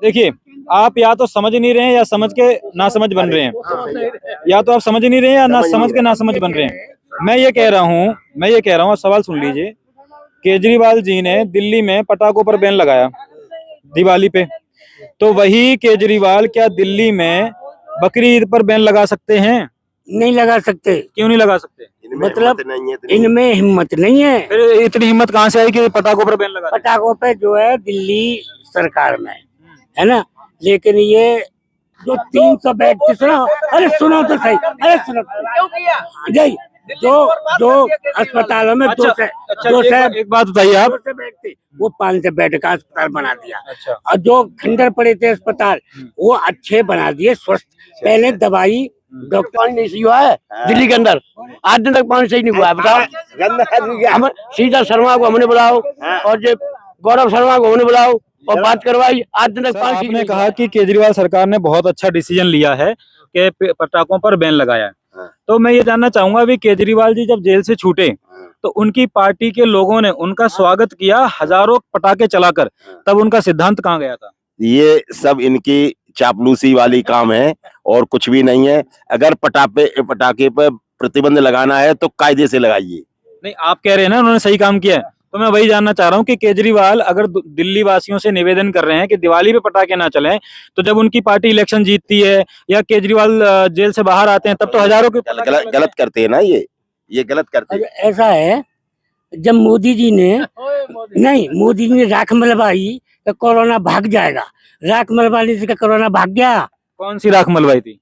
देखिए, आप या तो समझ नहीं रहे हैं या समझ के ना समझ बन रहे हैं, या तो आप समझ नहीं रहे हैं या ना समझ के ना समझ बन रहे हैं। मैं ये कह रहा हूँ, आप सवाल सुन लीजिए। केजरीवाल जी ने दिल्ली में पटाखों पर बैन लगाया दिवाली पे, तो वही केजरीवाल क्या दिल्ली में बकरी ईद पर बैन लगा सकते हैं? नहीं लगा सकते। क्यों नहीं लगा सकते? मतलब इनमें हिम्मत नहीं है। फिर इतनी हिम्मत कहाँ से आई कि पटाखों पर बैन लगा? पटाखों पे जो है दिल्ली सरकार में है ना, लेकिन ये जो 300 व्यक्ति सुनो, अरे सुनो तो सही, अरे सुनो जय, जो अस्पतालों में दो से एक बात बताइए आप, व्यक्ति वो 500 बेड का अस्पताल बना दिया। अच्छा। और जो खंडर पड़े थे अस्पताल वो अच्छे बना दिए, स्वस्थ। पहले दवाई डॉक्टर नहीं सही हुआ है दिल्ली के अंदर, आज दिन तक पानी सही नहीं हुआ है। बताओ, हम सीता शर्मा को हमने बुलाओ और जो गौरव शर्मा को हमने बुलाओ और बात करवाई, आज दिन तक पानी। आपने कहा कि केजरीवाल सरकार ने बहुत अच्छा डिसीजन लिया है कि पटाखों पर बैन लगाया है, तो मैं ये जानना चाहूंगा, अभी केजरीवाल जी जब जेल से छूटे तो उनकी पार्टी के लोगों ने उनका स्वागत किया हजारों पटाखे चलाकर, तब उनका सिद्धांत कहाँ गया था? ये सब इनकी चापलूसी वाली काम है और कुछ भी नहीं है। अगर पटाखे पर प्रतिबंध लगाना है तो कायदे से लगाइए। नहीं, आप कह रहे हैं ना उन्होंने सही काम किया है, तो मैं वही जानना चाह रहा हूँ कि केजरीवाल अगर दिल्ली वासियों से निवेदन कर रहे हैं कि दिवाली पे पटाखे ना चलें, तो जब उनकी पार्टी इलेक्शन जीतती है या केजरीवाल जेल से बाहर आते हैं तब तो हजारों के गलत करते हैं ना, ये गलत करते हैं। ऐसा है, जब मोदी जी ने राख मलवाई तो कोरोना भाग जाएगा, राख मलवाने से कोरोना भाग गया। कौन सी राख मलवाई थी?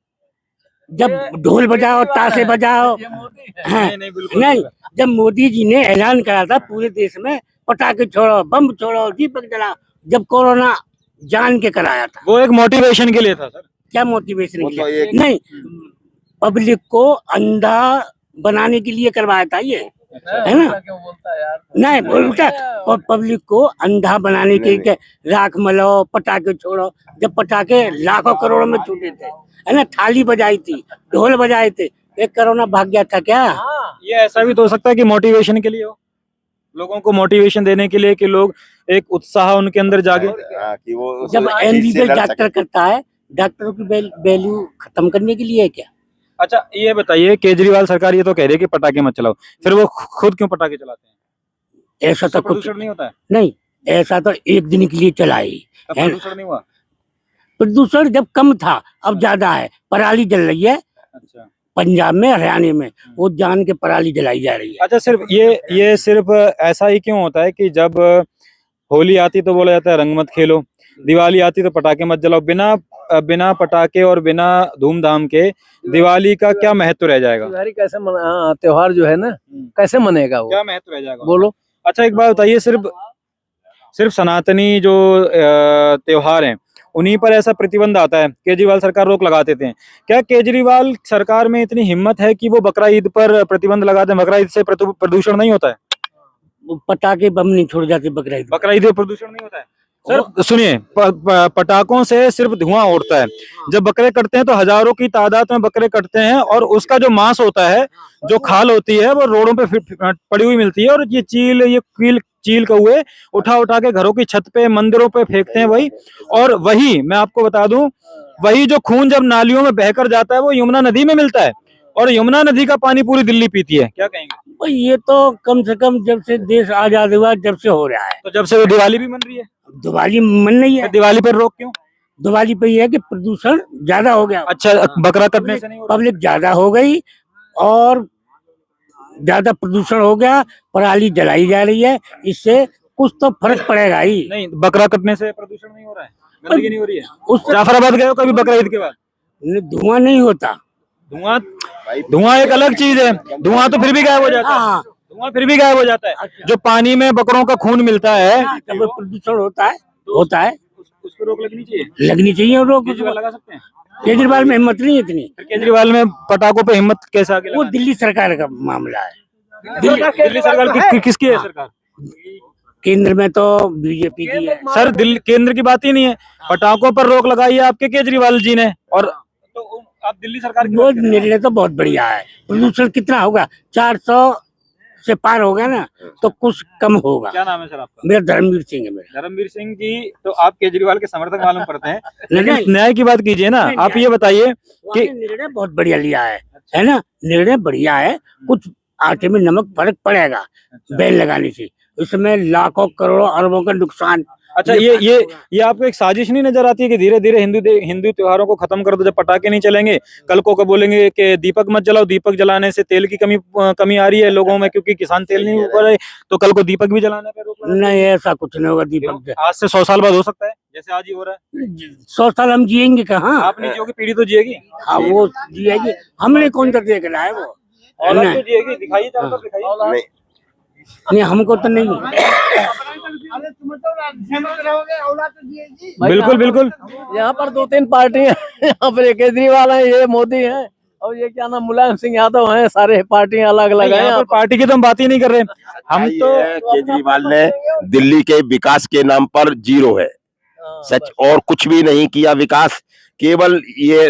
जब ढोल बजाओ, ताशे बजाओ, नहीं, जब मोदी जी ने ऐलान करा था पूरे देश में पटाखे छोड़ो, बम छोड़ो, दीपक जलाओ, जब कोरोना जान के कराया था। वो एक मोटिवेशन के लिए था सर। क्या मोटिवेशन के लिए? नहीं, पब्लिक को अंधा बनाने के लिए करवाया था ये, है ना? नहीं बोलता, पब्लिक को अंधा बनाने के लिए राख मलाओ, पटाखे छोड़ो। जब पटाखे लाखों करोड़ों में छूटे थे, है ना, थाली बजाई थी, ढोल बजाए थे, एक कोरोना भाग गया था क्या? ये ऐसा भी तो हो सकता है कि मोटिवेशन के लिए हो, लोगों को मोटिवेशन देने के लिए कि लोग एक उत्साह उनके अंदर जागे। कि वो जब एमबीबीएस डॉक्टर करता है, डॉक्टरों की वैल्यू खत्म करने के लिए है क्या? अच्छा, ये बताइए, केजरीवाल सरकार ये तो कह रही है कि पटाखे मत चलाओ, फिर वो खुद क्यों पटाखे चलाते हैं? ऐसा तो कुछ प्रदूषण नहीं होता है? नहीं, ऐसा तो एक दिन के लिए चलाई, प्रदूषण नहीं हुआ? प्रदूषण जब कम था, अब ज्यादा है। पराली जल रही है। अच्छा। पंजाब में, हरियाणा में वो जान के पराली जलाई जा रही है। अच्छा, सिर्फ ये सिर्फ ऐसा ही क्यों होता है कि जब होली आती तो बोला जाता है रंग मत खेलो, दिवाली आती तो पटाखे मत जलाओ? बिना पटाखे और बिना धूमधाम के दिवाली का क्या महत्व रह जाएगा? कैसे त्योहार जो है ना, कैसे मनेगा वो? क्या महत्व रह जाएगा बोलो। अच्छा, एक बात बताइए, सिर्फ सनातनी जो त्योहार हैं उन्हीं पर ऐसा प्रतिबंध आता है, केजरीवाल सरकार रोक लगा देते हैं। क्या केजरीवाल सरकार में इतनी हिम्मत है कि वो बकरा ईद पर प्रतिबंध लगा दें? बकरा ईद से प्रदूषण नहीं होता है? पटाखे बम नहीं छोड़ जाते बकरा ईद में प्रदूषण नहीं होता है? सर सुनिए, पटाखों से सिर्फ धुआं उड़ता है। जब बकरे कटते हैं तो हजारों की तादाद में बकरे कटते हैं और उसका जो मांस होता है, जो खाल होती है, वो रोडों पे पड़ी हुई मिलती है। और ये चील कौए उठा के घरों की छत पे, मंदिरों पे फेंकते हैं वही। और वही मैं आपको बता दूं, वही जो खून जब नालियों में बहकर जाता है वो यमुना नदी में मिलता है, और यमुना नदी का पानी पूरी दिल्ली पीती है। क्या कहेंगे? भाई ये तो कम से कम जब से देश आजाद हुआ जब से हो रहा है। तो जब से दिवाली भी मन रही है? दिवाली मन नहीं है। दिवाली पर रोक क्यों? दिवाली पे ये है कि प्रदूषण ज्यादा हो गया। अच्छा, बकरा कटने से नहीं हो रहा? पब्लिक ज्यादा हो गई और ज्यादा प्रदूषण हो गया, पराली जलाई जा रही है, इससे कुछ तो फर्क पड़ेगा ही। नहीं, बकरा कटने से प्रदूषण नहीं हो रहा है, गंदगी नहीं हो रही है? जाफराबाद गए हो कभी बकरा ईद के बाद? धुआं नहीं होता। धुआं एक अलग चीज है, धुआं तो फिर भी गायब हो जाता है। धुआं फिर भी गायब हो जाता है। जो पानी में बकरों का खून मिलता है, जब प्रदूषण होता है उस पर रोक लगनी चाहिए। रोक लगा सकते हैं? केजरीवाल में हिम्मत नहीं इतनी। केजरीवाल में पटाखों पे हिम्मत कैसे आगे? वो दिल्ली सरकार का मामला है। दिल्ली सरकार किसकी है सरकार? केंद्र में तो बीजेपी की है। सर, दिल्ली केंद्र की बात ही नहीं है। पटाखों पर रोक लगाई है आपके केजरीवाल जी ने, और तो आप दिल्ली सरकार की वो निर्णय तो बहुत बढ़िया है। प्रदूषण कितना होगा? से पार हो गया ना तो कुछ कम होगा। क्या नाम है सर आपका? मेरा धर्मवीर सिंह है मेरा। धर्मवीर सिंह जी, तो आप केजरीवाल के समर्थक मालूम पड़ते हैं, नहीं, लेकिन न्याय की बात कीजिए ना। नहीं, आप ये बताइए कि उन्होंने निर्णय बहुत बढ़िया लिया है ना, निर्णय बढ़िया है। कुछ आटे में नमक फर्क पड़ेगा बैन लगाने से, उसमें लाखों करोड़ों अरबों का नुकसान। अच्छा, ये आपको एक साजिश नहीं नजर आती है कि धीरे धीरे हिंदू त्योहारों को खत्म कर दो? जब पटाखे नहीं चलेंगे, कल को बोलेंगे कि दीपक मत जलाओ, दीपक जलाने से तेल की कमी आ रही है लोगों में, क्योंकि किसान तेल नहीं ऊपर है, तो कल को दीपक भी जलाने पे रोक लगा। नहीं, ऐसा कुछ नहीं होगा। दीपक आज से 100 साल बाद हो सकता है, जैसे आज ही हो रहा है। 100 साल हम जिएंगे कहाँ? आप नहीं जियोगे, पीढ़ी तो जिएगी। हाँ, वो जिएगी, हमने कौन सा देख रहा है वो? औलाद तो जिएगी। दिखाइए, दिखाइए। नहीं, हमको तो नहीं। बिल्कुल बिल्कुल। यहाँ पर 2-3 पार्टियां यहाँ पर ये केजरीवाल है, ये मोदी है, और ये क्या नाम मुलायम सिंह यादव हैं। सारे पार्टियां अलग अलग हैं। यहाँ पर पार्टी की तो हम बात ही नहीं कर रहे। हम तो केजरीवाल ने दिल्ली के विकास के नाम पर जीरो है, सच, और कुछ भी नहीं किया विकास। केवल ये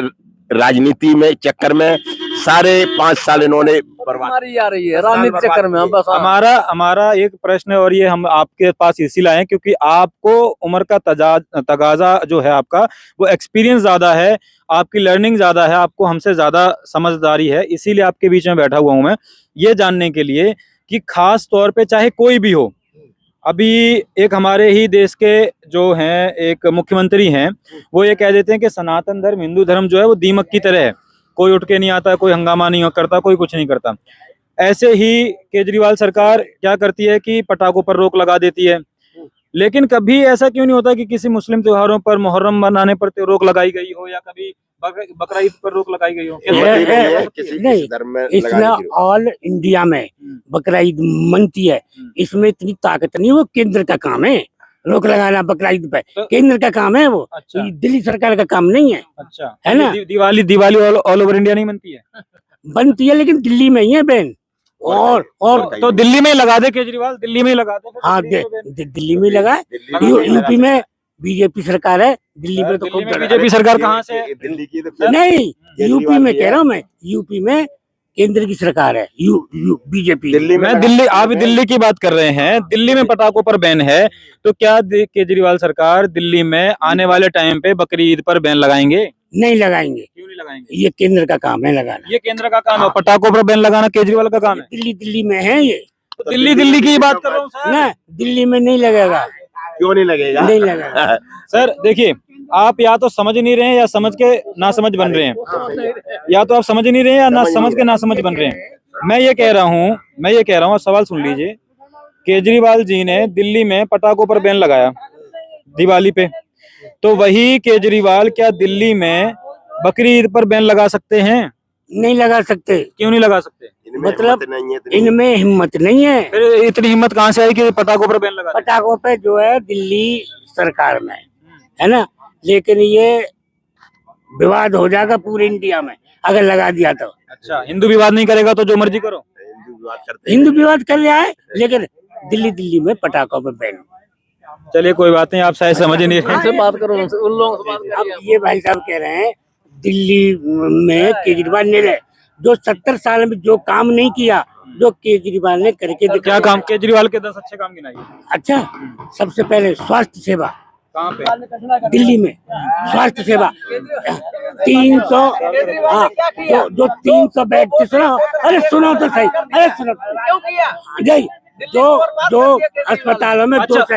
राजनीति में चक्कर में सारे 5 साल इन्होंने मारी जा रही है राजनीति चक्कर में। हम बस हमारा एक प्रश्न है, और ये हम आपके पास इसी लाए हैं क्योंकि आपको उम्र का तगाजा जो है आपका, वो एक्सपीरियंस ज्यादा है, आपकी लर्निंग ज्यादा है, आपको हमसे ज्यादा समझदारी है। इसीलिए आपके बीच में बैठा हुआ हूं मैं, ये जानने के लिए कि खास तौर पे चाहे कोई भी हो, अभी एक हमारे ही देश के जो हैं एक मुख्यमंत्री हैं, वो ये कह देते हैं कि सनातन धर्म, हिंदू धर्म जो है वो दीमक की तरह है, कोई उठ के नहीं आता, कोई हंगामा नहीं करता, कोई कुछ नहीं करता। ऐसे ही केजरीवाल सरकार क्या करती है कि पटाखों पर रोक लगा देती है, लेकिन कभी ऐसा क्यों नहीं होता कि किसी मुस्लिम त्योहारों पर, मुहर्रम मनाने पर रोक लगाई गई हो, या कभी बकरा ईद पर रोक लगाई गई हो? नहीं, इसमें ऑल इंडिया में बकरा ईद मनती है, इसमें इतनी ताकत नहीं, वो केंद्र का काम है रोक लगाना बकरा ईद पे, केंद्र का काम है वो। अच्छा। दिल्ली सरकार का काम नहीं है। अच्छा, है ना? दिवाली ऑल ओवर इंडिया नहीं बनती है? बनती है, लेकिन दिल्ली में ही है बैन। और तो दिल्ली में ही लगा दे केजरीवाल, दिल्ली में ही लगा दे। हाँ, दिल्ली में लगा है। यूपी में बीजेपी सरकार है, दिल्ली में तो खूब बीजेपी सरकार कहाँ से है? दिल्ली की नहीं, यूपी में कह रहा हूँ मैं, यूपी में केंद्र की सरकार है, बीजेपी। आप दिल्ली की बात कर रहे हैं, दिल्ली में पटाखों पर बैन है, तो क्या केजरीवाल सरकार दिल्ली में आने वाले टाइम पे बकरी ईद पर बैन लगाएंगे? नहीं लगाएंगे। क्यों नहीं लगाएंगे? ये केंद्र का काम है लगाना। ये केंद्र का काम है, पटाखों पर बैन लगाना केजरीवाल का काम है। दिल्ली में है ये। तो दिल्ली की बात कर रहा हूँ सर। ना, दिल्ली में नहीं लगेगा। क्यों नहीं लगेगा? नहीं लगेगा। सर देखिए, आप या तो समझ नहीं रहे हैं या समझ के ना समझ बन रहे हैं, या तो आप समझ नहीं रहे हैं या ना समझ के ना समझ बन रहे हैं। मैं ये कह रहा हूँ, सवाल सुन लीजिए। केजरीवाल जी ने दिल्ली में पटाखों पर बैन लगाया दिवाली पे, तो वही केजरीवाल क्या दिल्ली में बकरी ईद पर बैन लगा सकते हैं? नहीं लगा सकते। क्यों नहीं लगा सकते? मतलब इनमें हिम्मत नहीं है। फिर इतनी हिम्मत कहाँ से आई कि पटाखों पर बैन लगा? पटाखों पे जो है दिल्ली सरकार में है ना, लेकिन ये विवाद हो जाएगा पूरे इंडिया में अगर लगा दिया तो। अच्छा, हिंदू विवाद नहीं करेगा तो जो मर्जी करो? हिंदू विवाद कर लिया है, लेकिन दिल्ली में पटाखों पे बैन। चलिए कोई बात नहीं, आप शायद समझ ही नहीं रहे। उनसे बात करो, उन लोगों से बात अब करिए। ये भाई साहब कह रहे हैं दिल्ली में केजरीवाल ने जो 70 साल में जो काम नहीं किया, जो केजरीवाल ने करके दिखाया। क्या काम? केजरीवाल के 10 अच्छे काम गिनाइए। अच्छा, सबसे पहले स्वास्थ्य सेवा कहाँ पे? दिल्ली में स्वास्थ्य सेवा 300, हाँ, जो 300 बेड थे, सुनो, अरे सुनो तो सही, अरे सुनो नहीं, जो अस्पतालों में दो से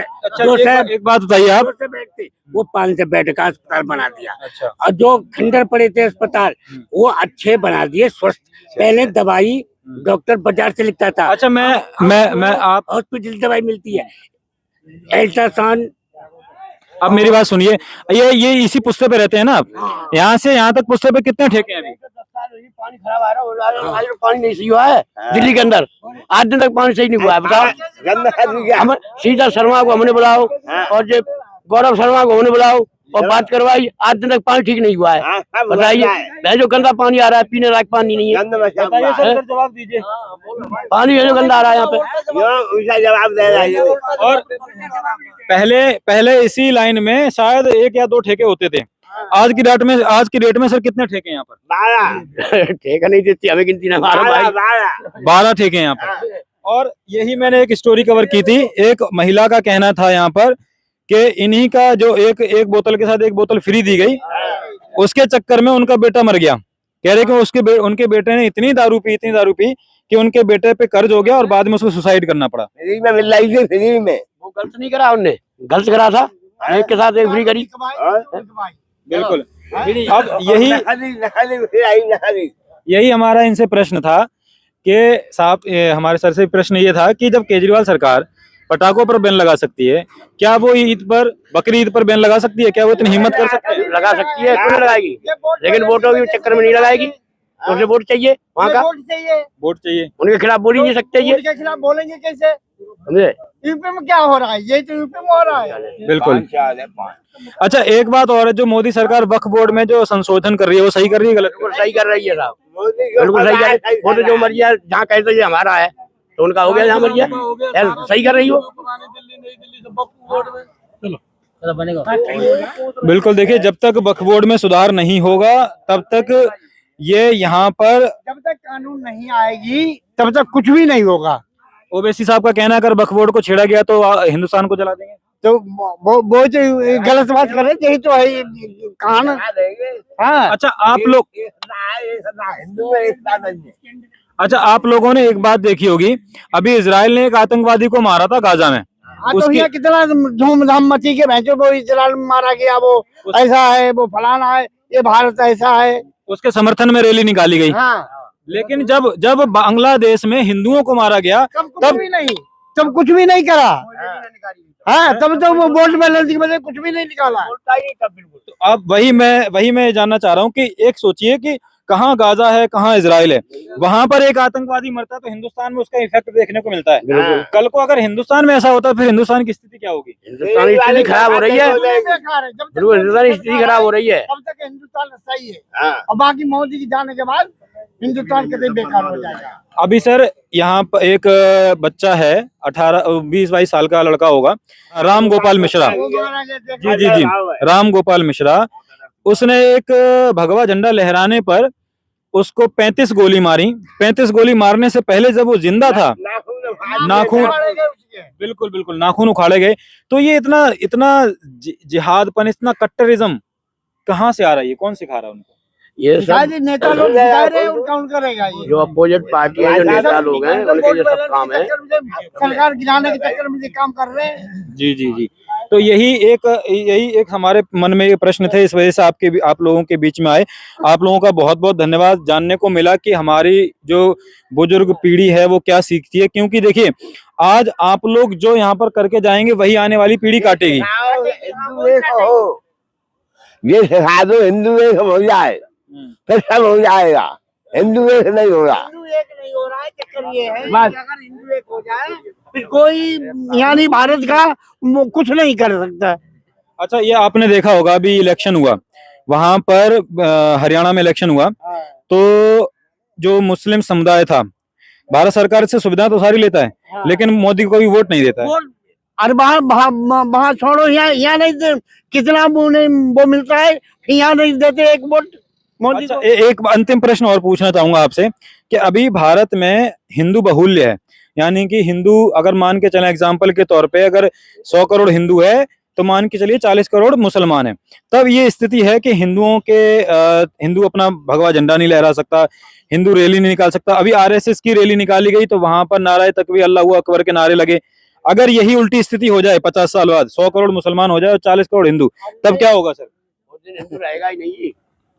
एक बात बताइए आप। बेड थे, वो 500 बेड का अस्पताल बना दिया। अच्छा। और जो खंडर पड़े थे अस्पताल, वो अच्छे बना दिए, स्वस्थ। पहले दवाई डॉक्टर बाजार से लिखता था। अच्छा, मैं आप हॉस्पिटल दवाई मिलती है, अल्ट्रासाउंड। अब मेरी बात सुनिए, ये इसी पुस्ते पे रहते हैं ना आप? यहाँ से यहाँ तक पुस्ते पे कितने ठेके हैं अभी? पानी खराब आ रहा है, पानी नहीं सही हुआ है दिल्ली के अंदर, आज दिन तक पानी सही नहीं हुआ है। बताओ, हम सीता शर्मा को हमने बुलाओ और जो गौरव शर्मा को हमने बुलाओ और बात करवाई, आज दिन तक पानी ठीक नहीं हुआ है। बताइए, जो गंदा पानी आ रहा है, पीने लायक पानी नहीं है। जवाब दीजिए। पानी जो गंदा आ रहा है यहाँ पे, जवाब दे रहा है। और पहले इसी लाइन में शायद 1 या 2 ठेके होते थे। आज की डेट में सर कितने ठेके हैं यहाँ पर? 12 ठेका नहीं देती हमें, गिनती ना 12 ठेके हैं यहाँ पर। और यही मैंने एक स्टोरी कवर की थी, एक महिला का कहना था यहाँ पर कि इन्हीं का जो एक बोतल के साथ एक बोतल फ्री दी गई, उसके चक्कर में उनका बेटा मर गया। कह रहे कि उनके बेटे ने इतनी दारू पी कि उनके बेटे पे कर्ज हो गया और बाद में उसको सुसाइड करना पड़ा। फ्री में मिल रही थी, फ्री में। वो गलत नहीं करा उनने, गलत करा था, एक के साथ एक फ्री करी। बिल्कुल। अब यही हमारा इनसे प्रश्न था कि साहब, हमारे सर से प्रश्न ये था कि जब केजरीवाल सरकार पटाखों पर बैन लगा सकती है, क्या वो बकरी ईद पर बैन लगा सकती है? क्या वो इतनी हिम्मत कर सकते हैं? लगा सकती है, क्यों नहीं लगाएगी, लेकिन वोटों के चक्कर में नहीं लगाएगी। उसे वोट चाहिए, वहाँ का वोट चाहिए, उनके खिलाफ बोल ही नहीं सकते ये। उनके खिलाफ बोलेंगे कैसे? समझे? यूपी में क्या हो रहा है, ये तो यूपी में हो रहा है। बिल्कुल। अच्छा, एक बात और है, जो मोदी सरकार वक्फ बोर्ड में जो संशोधन कर रही है वो सही कर रही है, गलत? बिल्कुल सही कर रही है साहब, बिल्कुल सही कर रही है। वो तो जो मर्जी है, जहाँ कहते ये हमारा है तो उनका हो गया, जहाँ मर्जी है सही कर रही हो। बिल्कुल। देखिए, जब तक वक्फ बोर्ड में सुधार नहीं होगा तब तक ये यहाँ पर, जब तक कानून नहीं आएगी तब तक कुछ भी नहीं होगा। ओवैसी साहब का कहना है अगर वक्फ बोर्ड को छेड़ा गया तो हिंदुस्तान को जला देंगे। तो वो तो गलत बात कर रहे थे, यही तो है कहान। हाँ। अच्छा, आप लोगों ने एक बात देखी होगी, अभी इजराइल ने एक आतंकवादी को मारा था गाजा में। तो भैया कितना धूमधाम मची के भैंसो वो इजराइल में मारा गया, वो ऐसा है, वो फलाना है, ये भारत ऐसा है, उसके समर्थन में रैली निकाली गई। हाँ। लेकिन जब बांग्लादेश में हिंदुओं को मारा गया तब कुछ भी नहीं करा। हाँ, तब तो वो वोट बैलेंस की वजह कुछ भी नहीं निकाला। तो अब वही मैं जानना चाह रहा हूँ कि एक सोचिए कि कहाँ गाजा है, कहाँ इजराइल है, वहां पर एक आतंकवादी मरता है तो हिंदुस्तान में उसका इफेक्ट देखने को मिलता है। कल को अगर हिंदुस्तान में ऐसा होता है फिर हिंदुस्तान की स्थिति क्या होगी? हिंदुस्तान की स्थिति खराब हो रही है, बिल्कुल हिंदुस्तान की स्थिति खराब हो रही है। अब तक हिंदुस्तान सही है और बाकी मोदी के जाने के बाद हिंदुस्तान कभी बेकार हो जाएगा। अभी सर यहाँ पर एक बच्चा है, 18-20-22 साल का लड़का होगा, राम गोपाल मिश्रा। जी, राम गोपाल मिश्रा, उसने एक भगवा झंडा लहराने पर उसको 35 गोली मारी। 35 गोली मारने से पहले जब वो जिंदा था, नाखून, बिल्कुल नाखून उखाड़े गए। तो ये इतना जिहादपन, इतना कट्टरिज्म कहाँ से आ रहा है? ये कौन सिखा रहा है उनको? ये सब नेता लोग सिखा रहे हैं, उनका उनका रहेगा। ये जो अपोजिट पार्टी है, जो नेता लोग हैं, उनके ये सब काम है। सरकार गिराने के चक्कर में ये काम कर रहे हैं। जी। तो यही एक हमारे मन में ये प्रश्न थे, इस वजह से आप लोगों के बीच में आए। आप लोगों का बहुत बहुत धन्यवाद। जानने को मिला कि हमारी जो बुजुर्ग पीढ़ी है वो क्या सीखती है, क्योंकि देखिए आज आप लोग जो यहाँ पर करके जाएंगे वही आने वाली पीढ़ी काटेगी। ये सिखा दो, हिंदू एक हो जाए फिर सब हो जाएगा। हिंदू एक नहीं हो रहा, हिंदू एक नहीं हो रहा है, चक्कर ये है कि अगर हिंदू एक हो जाए फिर कोई यानी भारत का कुछ नहीं कर सकता। अच्छा, ये आपने देखा होगा, अभी इलेक्शन हुआ वहां पर, हरियाणा में इलेक्शन हुआ, तो जो मुस्लिम समुदाय था भारत सरकार से सुविधा तो सारी लेता है, लेकिन मोदी को कोई वोट नहीं देता है। अरे वहाँ छोड़ो, यहाँ नहीं, कितना वो मिलता है, यहाँ नहीं देते एक वोट मोदी अच्छा, को। एक अंतिम प्रश्न और पूछना चाहूंगा आपसे कि अभी भारत में हिंदू बहुल्य है, यानी कि हिंदू, अगर मान के चलें एग्जाम्पल के तौर पे, अगर 100 करोड़ हिंदू है तो मान के चलिए 40 करोड़ मुसलमान है। तब ये स्थिति है कि हिंदू अपना भगवा झंडा नहीं लहरा सकता, हिंदू रैली नहीं निकाल सकता। अभी आरएसएस की रैली निकाली गई तो वहां पर नाराए तकबीर, अल्लाहू अकबर के नारे लगे। अगर यही उल्टी स्थिति हो जाए 50 साल बाद, 100 करोड़ मुसलमान हो जाए और 40 करोड़ हिंदू, तब क्या होगा सर? उस दिन हिंदू रहेगा ही नहीं,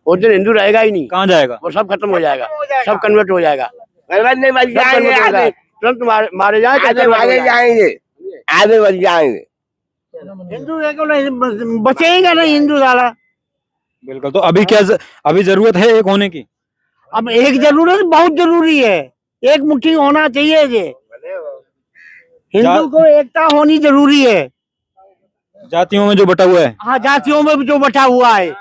उस दिन हिंदू रहेगा ही नहीं। कहाँ जाएगा? वो सब खत्म हो जाएगा, सब कन्वर्ट हो जाएगा, तुरंत मारे जाएंगे, आधे बच जाएंगे। हिंदू एक नहीं बचेगा, नहीं हिंदू साला। बिल्कुल। तो अभी जरूरत है एक होने की? अब एक जरूरत बहुत जरूरी है, एक मुट्ठी होना चाहिए। ये हिंदू को एकता होनी जरूरी है। जातियों में जो बटा हुआ है, हाँ, जातियों में जो बटा हुआ है,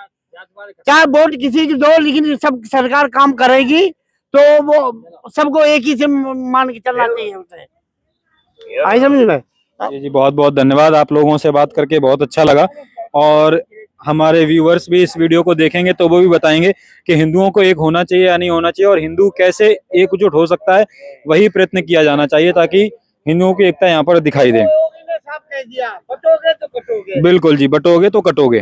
चाहे वोट किसी की दो, लेकिन सब सरकार काम करेगी तो वो सबको एक ही से मान के चलना चाहिए उसे। आई समझ में? जी बहुत बहुत धन्यवाद। आप लोगों से बात करके बहुत अच्छा लगा और हमारे व्यूअर्स भी इस वीडियो को देखेंगे तो वो भी बताएंगे कि हिंदुओं को एक होना चाहिए या नहीं होना चाहिए, और हिंदू कैसे एकजुट हो सकता है, वही प्रयत्न किया जाना चाहिए ताकि हिंदुओं की एकता यहाँ पर दिखाई दे। साफ कह दिया, बटोगे तो कटोगे। बिल्कुल जी, बटोगे तो कटोगे।